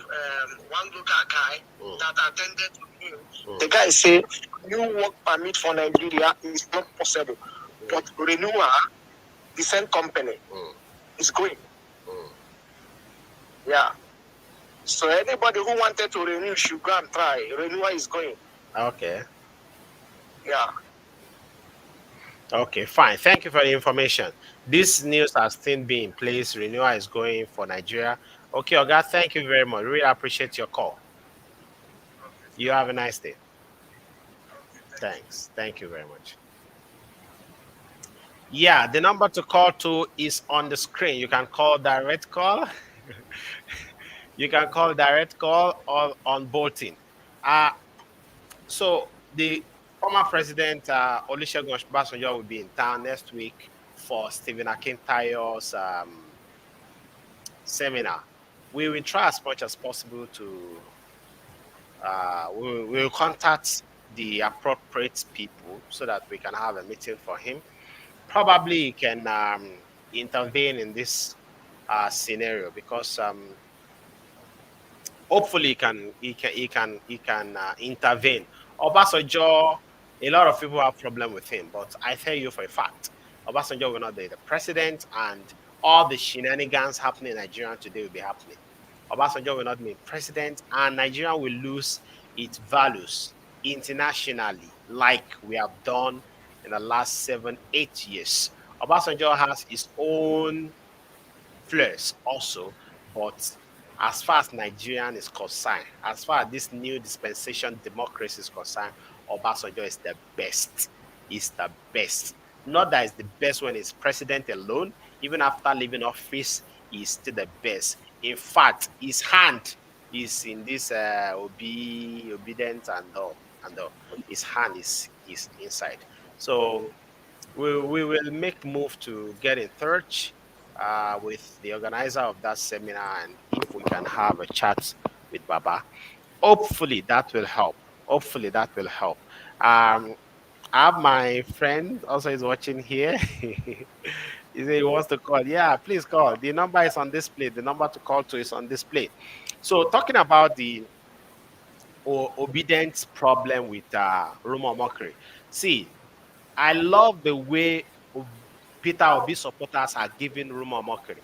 S3: one local guy
S1: mm,
S3: that attended to him.
S1: mm,
S3: The guy said, new work permit for Nigeria is not possible.
S1: mm,
S3: But renewal, the same company,
S1: mm,
S3: is going.
S1: mm.
S3: Yeah. So anybody who wanted to renew should go and try. Renewal is going.
S1: Okay.
S3: Yeah.
S1: Okay, fine. Thank you for the information. This news has still been in place. Renewal is going for Nigeria. Okay, Oga, thank you very much. Really appreciate your call. You have a nice day. Thanks. Thank you very much. Yeah, the number to call to is on the screen. You can call direct call. You can call direct call or on voting. Uh, so the former president Olusegun Obasanjo will be in town next week for Stephen Akintayo's seminar. We will try as much as possible to we will contact the appropriate people so that we can have a meeting for him. Probably he can intervene in this scenario because hopefully he can intervene. Obasanjo, a lot of people have problem with him, but I tell you for a fact, Obasanjo will not be the president, and all the shenanigans happening in Nigeria today will be happening. Obasanjo will not be president, and Nigeria will lose its values internationally, like we have done in the last 7, 8 years. Obasanjo has his own flares also, but as far as Nigerian is concerned, as far as this new dispensation democracy is concerned, Obasanjo is the best. Is the best. Not that it's the best when he's president alone. Even after leaving office, he's still the best. In fact, his hand is in this obedience and all. His hand is inside. So we will make move to get in touch with the organizer of that seminar, and if we can have a chat with Baba, hopefully that will help. Hopefully that will help. I have my friend also is watching here. He said he wants to call. Yeah, please call. The number is on display. The number to call to is on display. So talking about the obedience problem with Roma Mockery. See, I love the way Peter Obi supporters are giving Roma Mockery.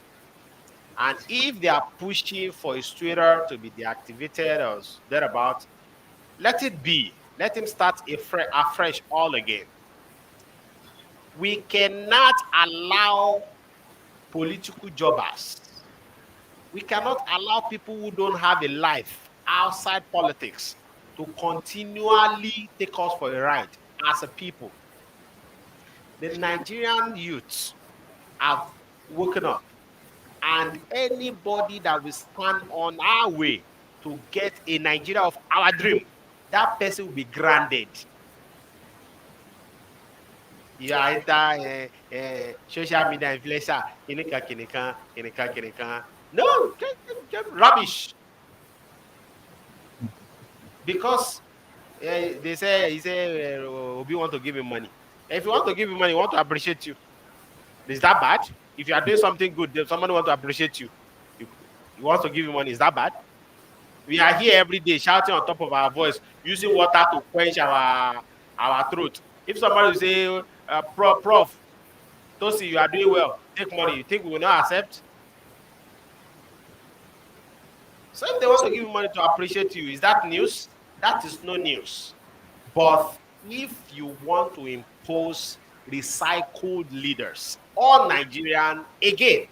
S1: And if they are pushing for his Twitter to be deactivated or thereabout, let it be. Let him start afresh all again. We cannot allow political jobbers. We cannot allow people who don't have a life outside politics to continually take us for a ride as a people. The Nigerian youths have woken up, and anybody that will stand on our way to get a Nigeria of our dream, that person will be grounded. You are enter social media influencer, kinika kinika kinika kinika. No, rubbish. Because they say he say Obi want to give him money. If you want to give him money, he want to appreciate you. Is that bad? If you are doing something good, then somebody want to appreciate you. You, you want to give him money. Is that bad? We are here every day shouting on top of our voice, using water to quench our throat. If somebody will say, Prof, Tosi, you are doing well, take money, you think we will not accept? So if they want to give you money to appreciate you, is that news? That is no news. But if you want to impose recycled leaders on Nigerian again,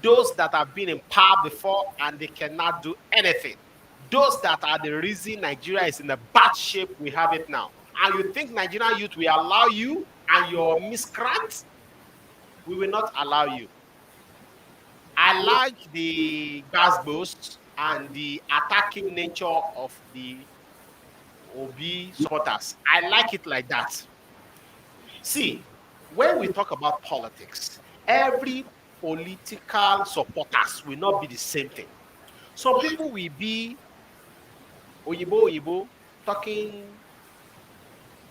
S1: those that have been in power before and they cannot do anything, those that are the reason Nigeria is in the bad shape we have it now, and you think Nigerian youth will allow you and your miscreants, we will not allow you. I like the Gazbos. and the attacking nature of the Obi supporters. I like it like that. See, when we talk about politics, every political supporters will not be the same thing. Some people will be Oyibo Oyibo, talking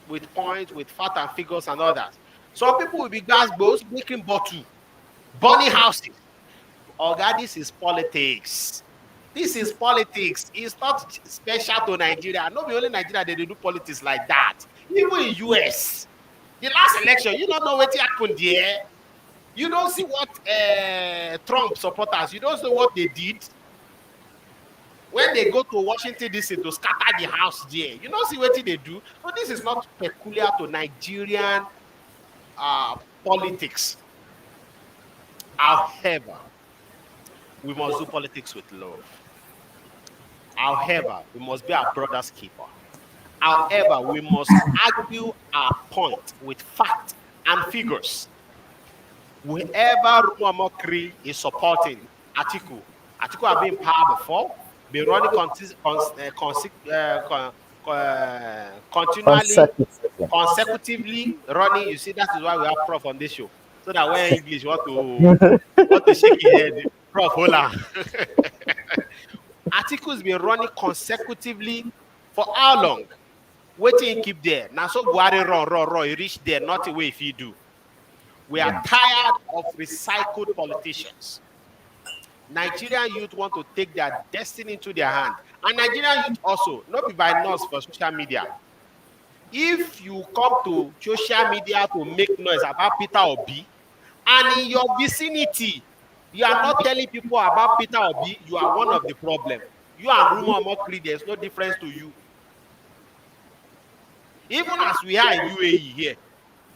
S1: with points, with fact and figures and others. Some people will be gas boats, making bottle, burning houses. Oh God, this is politics. This is politics. It's not special to Nigeria. Not only Nigeria they do politics like that. Even in US, the last election, you don't know what happened there. You don't see what Trump supporters. You don't know what they did when they go to Washington D.C. to scatter the house there. You don't see what they do. So this is not peculiar to Nigerian uh, politics. However, we must do politics with love. However, we must be our brother's keeper. However, we must argue our point with fact and figures. Whoever OMOKRI is supporting Atiku, Atiku have been in power before, been running continually,
S2: Consecutively.
S1: consecutively running. You see, that is why we have Prof on this show. So that when English want to shake his head, Prof, hold on. Atiku's been running consecutively for how long? Waiting keep there. Now so Buhari run, he reach there, nothing way if he do. We are tired of recycled politicians. Nigerian youth want to take their destiny into their hand. And Nigerian youth also, not be by noise for social media. If you come to social media to make noise about Peter Obi, and in your vicinity, you are not telling people about Peter Obi, you are one of the problem. You and Rumo Omokri, there's no difference to you. Even as we are in UAE here,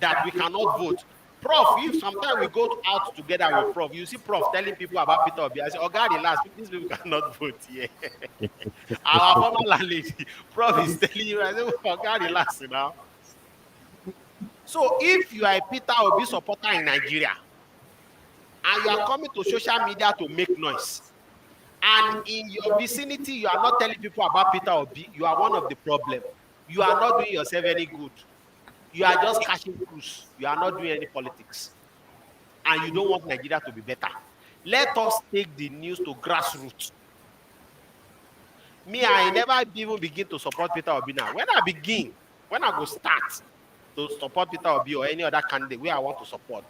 S1: that we cannot vote. Prof, if sometimes we go out together with Prof, you see Prof telling people about Peter Obi. I say, oh God, last these people cannot vote here. Our former landlady, Prof is telling you, I say, oh God, last now. So if you are a Peter Obi supporter in Nigeria, and you are coming to social media to make noise, and in your vicinity, you are not telling people about Peter Obi, you are one of the problem. You are not doing yourself any good. You are just cashing cruise. You are not doing any politics. And you don't want Nigeria to be better. Let us take the news to grassroots. Me, I never even begin to support Peter Obi now. When I go start to support Peter Obi or any other candidate where I want to support,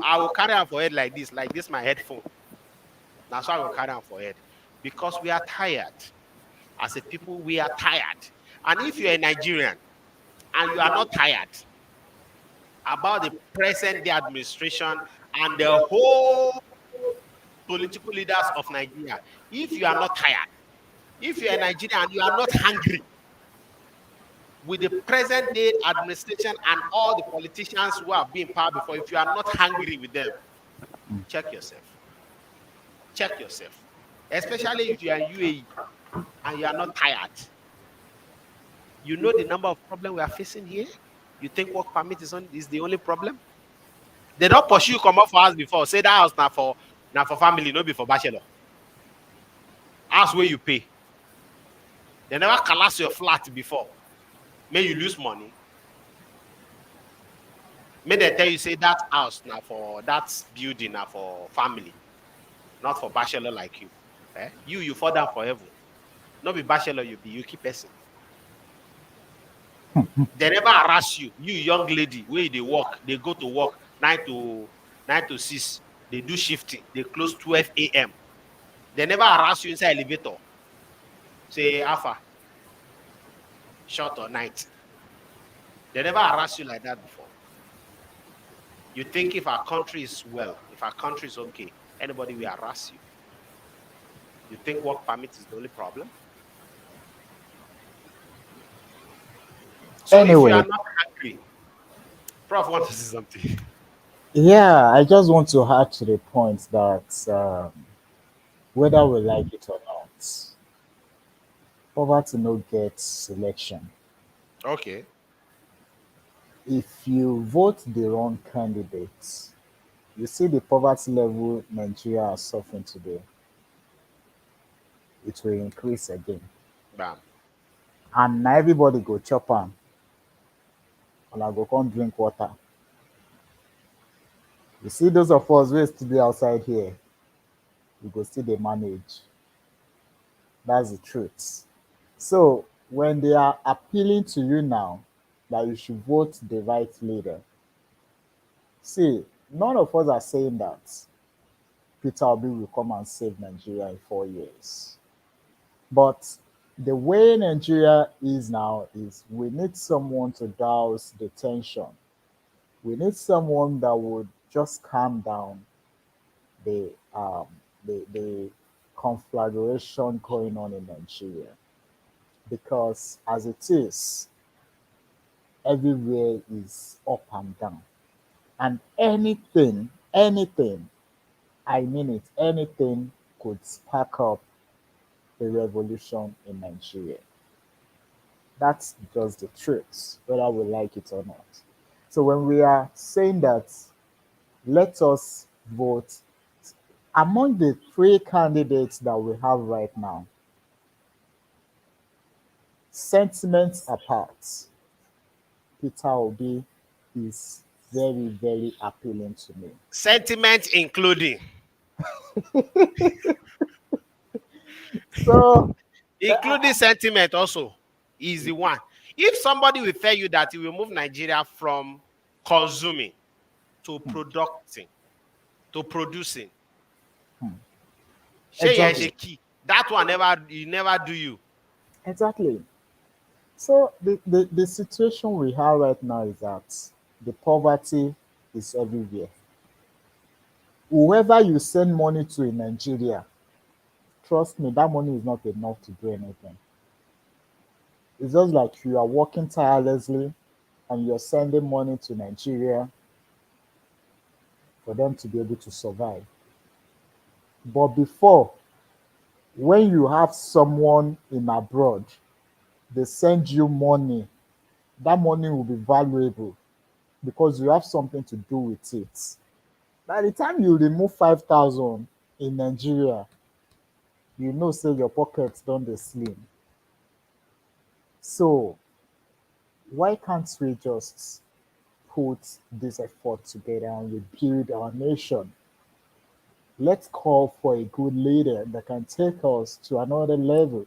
S1: I will carry on for head like this my headphone. That's why I will carry on for head. Because we are tired. As a people, we are tired. And if you're a Nigerian and you are not tired about the present day administration and the whole political leaders of Nigeria, if you are not tired, if you're a Nigerian and you are not hungry with the present day administration and all the politicians who have been in power before, if you are not hungry with them, check yourself. Check yourself. Especially if you are in UAE and you are not tired. You know the number of problems we are facing here? You think work permit is the only problem? They don't pursue you come up for house before. Say that house now for family, not be for bachelor. House where you pay. They never collapse your flat before. May you lose money. May they tell you say that house now for that building now for family, not for bachelor like you. You fall down for heaven. Not be bachelor, you keep person. They never harass you. You young lady, where they work, they go to work 9 to 6. They do shifting. They close 12 a.m. They never harass you inside elevator. Say alpha, short or night. They never harass you like that before. You think if our country is well, if our country is okay, anybody will harass you. You think work permit is the only problem? So if you
S2: Anyway,
S1: are not angry, Prof wants to say something.
S2: yeah, I just want to add to the point that whether we like it or not, poverty no get selection.
S1: Okay.
S2: If you vote the wrong candidate, you see the poverty level Nigeria is suffering today. it will increase again.
S1: Bam.
S2: And now everybody go chop am, and I go come drink water. You see those of us wey still dey outside here, we go still dey manage. That's the truth. So when they are appealing to you now that you should vote the right leader, see, none of us are saying that Peter Obi will come and save Nigeria in 4 years. But the way Nigeria is now is we need someone to douse the tension. We need someone that would just calm down the the conflagration going on in Nigeria. Because as it is, everywhere is up and down. And anything, I mean it, anything could spark up a revolution in Nigeria. That's just the truth, whether we like it or not. So when we are saying that, let us vote among the three candidates that we have right now, sentiments apart, Peter Obi is very, very appealing to me.
S1: Sentiment including.
S2: So,
S1: Including sentiment also is the one. If somebody will tell you that he will move Nigeria from consuming to producing, to producing,
S2: exactly,
S1: key. That one never he never do you.
S2: exactly. So the situation we have right now is that the poverty is everywhere. Whoever you send money to in Nigeria, trust me, that money is not enough to do anything. It's just like you are working tirelessly and you're sending money to Nigeria for them to be able to survive. But before, when you have someone in abroad, they send you money, that money will be valuable because you have something to do with it. By the time you remove 5,000 in Nigeria, you know say your pockets don dey slim. So why can't we just put this effort together and rebuild our nation? Let's call for a good leader that can take us to another level.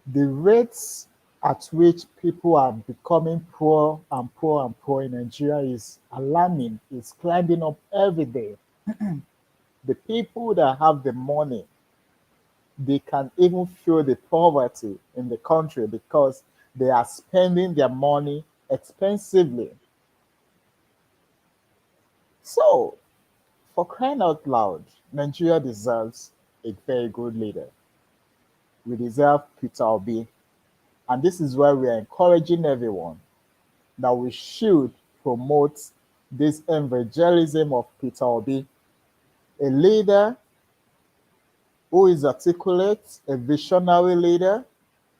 S2: The rates at which people are becoming poor and poor and poor in Nigeria is alarming. It's climbing up every day. The people that have the money, they can even feel the poverty in the country because they are spending their money expensively. So, for crying out loud, Nigeria deserves a very good leader. We deserve Peter Obi. And this is why we are encouraging everyone that we should promote this evangelism of Peter Obi, a leader who is articulate, a visionary leader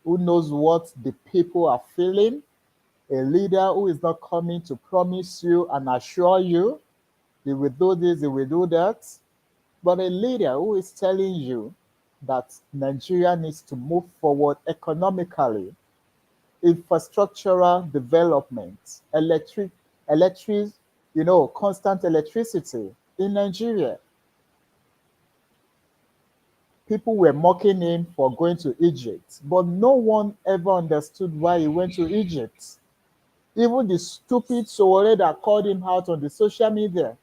S2: who knows what the people are feeling, a leader who is not coming to promise you and assure you he will do this, he will do that, but a leader who is telling you that Nigeria needs to move forward economically, infrastructural development, electric, constant electricity in Nigeria. People were mocking him for going to Egypt, but no one ever understood why he went to Egypt. Even the stupid Sowore that called him out on the social media,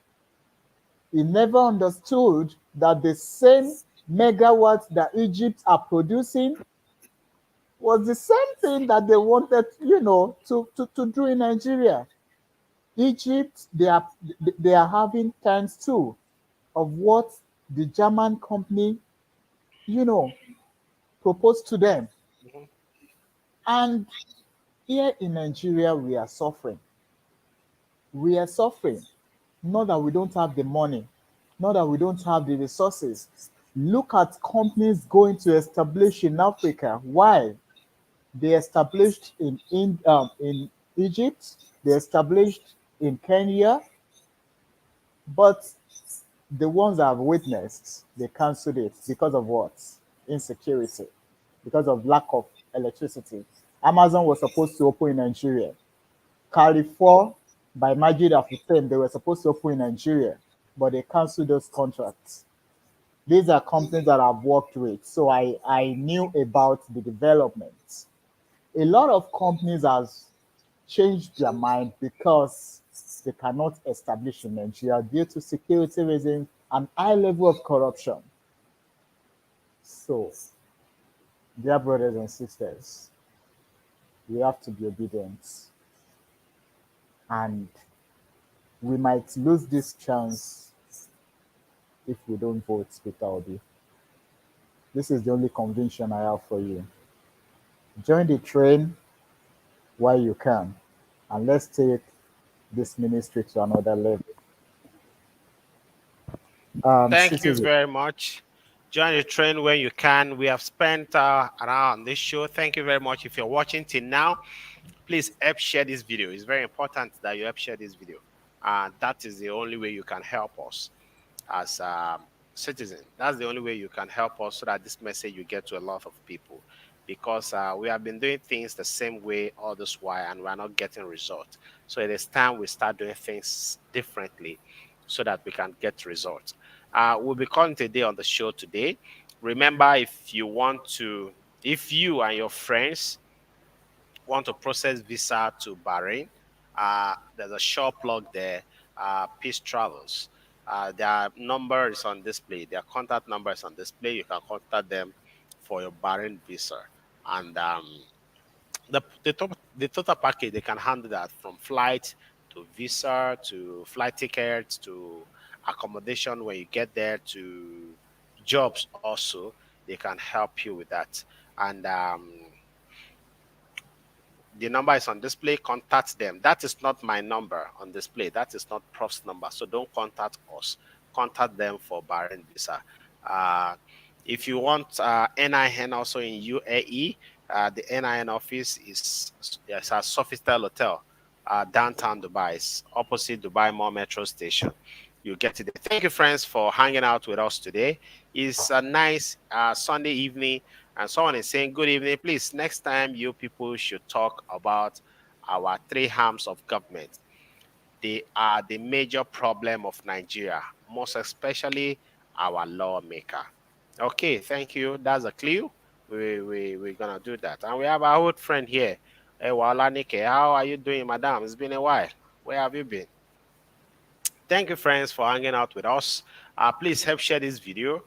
S2: he never understood that the same megawatts that Egypt are producing was the same thing that they wanted, to do in Nigeria. Egypt, they are having times two of what the German company, you know, proposed to them.
S1: Mhm.
S2: And here in Nigeria, we are suffering. We are suffering. Not that we don't have the money, not that we don't have the resources. Look at companies going to establish in Africa. Why? They established in Egypt, they established in Kenya, but The ones I've witnessed, they cancelled it because of what? Insecurity, because of lack of electricity. Amazon was supposed to open in Nigeria. Carrefour, by Majid Afutem, they were supposed to open in Nigeria, but they cancelled those contracts. These are companies that I've worked with, so I knew about the developments. A lot of companies has changed their mind because they cannot establish in Nigeria due to security reasons and high level of corruption. So, dear brothers and sisters, we have to be obedient, and we might lose this chance if we don't vote Peter Obi. This is the only conviction I have for you. Join the train while you can, and let's take this ministry to another level.
S1: Thank you
S2: Citizen,
S1: very much. Join the train when you can. We have spent an hour on this show. Thank you very much. If you're watching till now, please help share this video. It's very important that you help share this video. That is the only way you can help us as citizen. That's the only way you can help us so that this message will get to a lot of people. Because we have been doing things the same way all this while and we're not getting results. So it is time we start doing things differently so that we can get results. We'll be calling today on the show today. Remember, if you and your friends want to process visa to Bahrain, there's a short plug there, Peace Travels. Their number is on display. Their contact number is on display. You can contact them for your Bahrain visa. And the total package, they can handle that from flight to visa to flight tickets to accommodation when you get there to jobs also. They can help you with that. And the number is on display. Contact them. That is not my number on display. That is not Prof's number. So don't contact us. Contact them for Bahrain visa. Uh, if you want NIN also in UAE, the NIN office is at Sofitel Hotel, downtown Dubai. It's opposite Dubai Mall Metro Station. You get it there. Thank you, friends, for hanging out with us today. It's a nice Sunday evening, and someone is saying, good evening. Please, next time you people should talk about our three arms of government. They are the major problem of Nigeria, most especially our lawmaker. Okay, thank you. That's a clue. We're going to do that. And we have our old friend here. Hey, Walanike, how are you doing, madam? It's been a while. Where have you been? Thank you, friends, for hanging out with us. Please help share this video.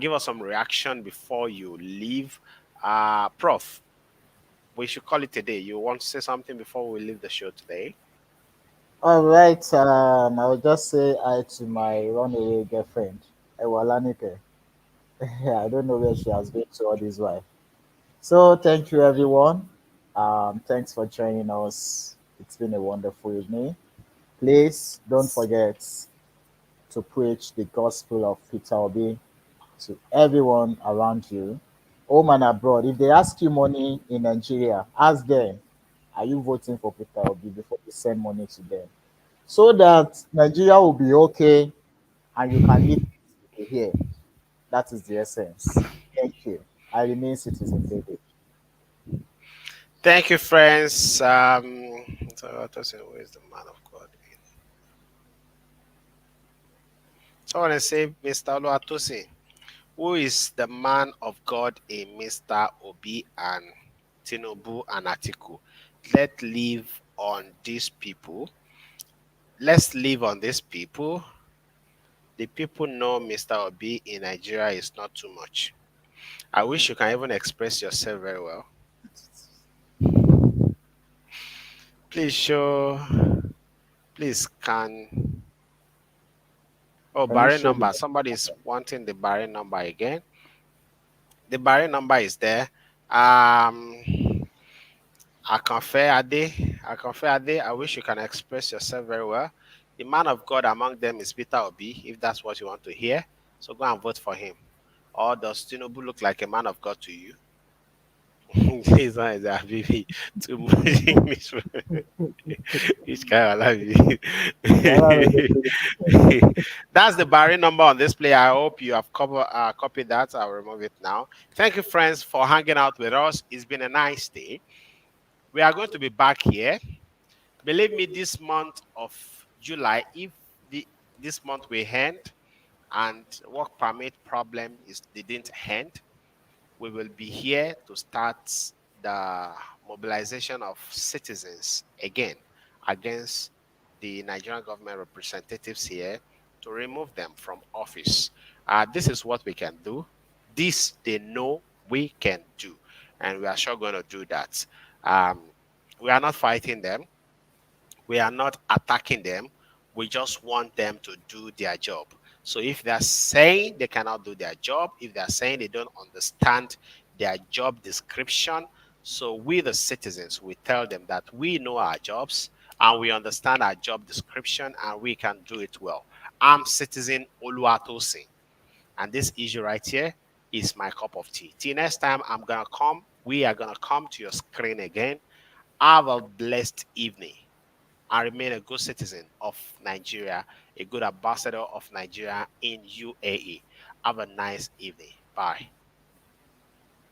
S1: Give us some reaction before you leave. Prof, we should call it today. You want to say something before we leave the show today?
S2: all right. I will just say hi to my runaway girlfriend, Ewalanike. I don't know where she has been to all this while. So thank you, everyone. Thanks for joining us. It's been a wonderful evening. Please don't forget to preach the gospel of Peter Obi to everyone around you, home and abroad. If they ask you money in Nigeria, ask them, are you voting for Peter Obi before you send money to them? So that Nigeria will be okay and you can live here. That is the essence. Thank you. I remain Citizen David.
S1: Thank you, friends. So what was it? Where is the man of God? Someone is saying, Mr. Oluwatosin, who is the man of God in Mr. Obi and Tinubu and Atiku? Let's live on these people. Let's live on these people. The people know Mr. Obi in Nigeria is not too much. I wish you can even express yourself very well. Please show, please can. Oh,
S2: Can you
S1: Bahrain
S2: show the
S1: number. Somebody is wanting the Bahrain number again. The Bahrain number is there. Akanfe Ade, I wish you can express yourself very well. The man of God among them is Peter Obi, if that's what you want to hear. So go and vote for him. Or does Tinubu look like a man of God to you? This one is a baby. Too much English. Which kind of life? That's the barring number on this play. I hope you have copied that. I'll remove it now. Thank you, friends, for hanging out with us. It's been a nice day. We are going to be back here. Believe me, this month of July, if this month we end and work permit problem is they didn't end, we will be here to start the mobilization of citizens again against the Nigerian government representatives here to remove them from office. This is what we can do. This they know we can do, and we are sure going to do that. Um, we are not fighting them. We are not attacking them. We just want them to do their job. So if they're saying they cannot do their job, if they're saying they don't understand their job description, so we, the citizens, we tell them that we know our jobs and we understand our job description and we can do it well. I'm citizen Oluwatosin, and this issue right here is my cup of tea. Till next time, we are gonna come to your screen again. Have a blessed evening and remain a good citizen of Nigeria, a good ambassador of Nigeria in UAE. Have a nice evening. Bye.